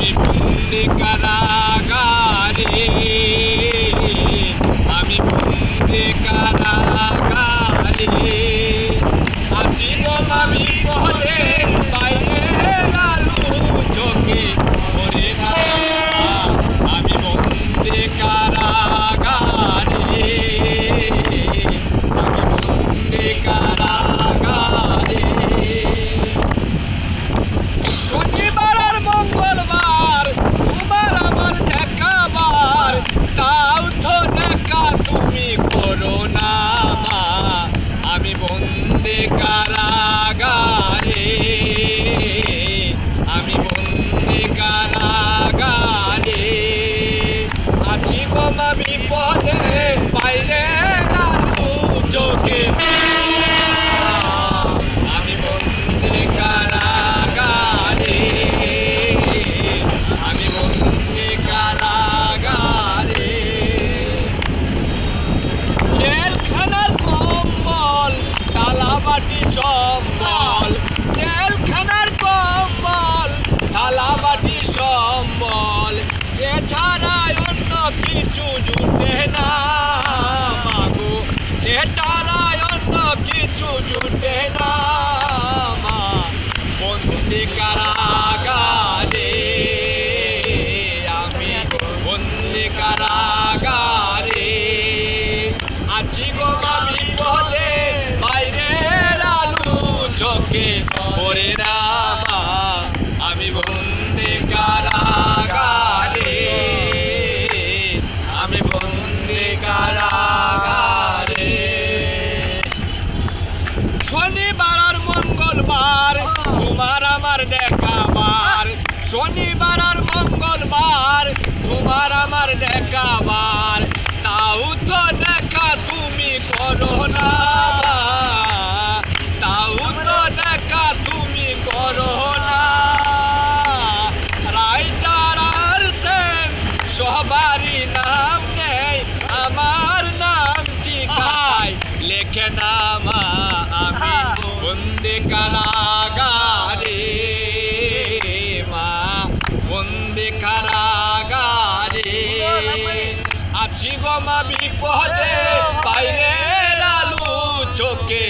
আমি বন্দি কারাগারে, আমি বন্দি কারাগারে, আছি গো আমি পদে বাইরে আলু চোখে ওরে না, আমি বন্দি কারাগারে, আমি বন্দি কারাগারে। শনিবার আর মঙ্গলবার তোমার আমার দেখাবার, তাও তো দেখা তুমি করো না, আমি বন্দি কারাগারে, আমি বন্দি কারাগারে, আছি গো আমি পদে বাইরে আলু চোখে, আমি বন্দি কারাগারে, আমি বন্দি কারাগারে। জেলখানার কম্বল থালাবাটি সম্বল, জেলখানার কম্বল থালাবাটি সম্বল, এছাড়া অন্য কিছু জুটে না মাগো, এছাড়া অন্য কিছু জুটে না মা, বন্দি কারাগারে, আমি বন্দি কারাগারে, আছি গো আমি পদে বাইরে আলু চোখে ওরে না, আমি বন্দি কারাগারে, আমি বন্দি কারাগারে। শনিবার আর মঙ্গলবার তোমার আমার দেখাবার, শনিবার আর মঙ্গলবার তোমার আমার দেখাবার, তাও তো দেখা তুমি করো না, তাও তো দেখা তুমি করো না। রাইটার আর সেন সবারই নাম নেই, আমার নামটি কাটাই লেখে না মা, আমি বন্দি কারাগারে মা, বন্দি কারাগারে, আছি গো মা বিপদে বাইরে আলু চোখে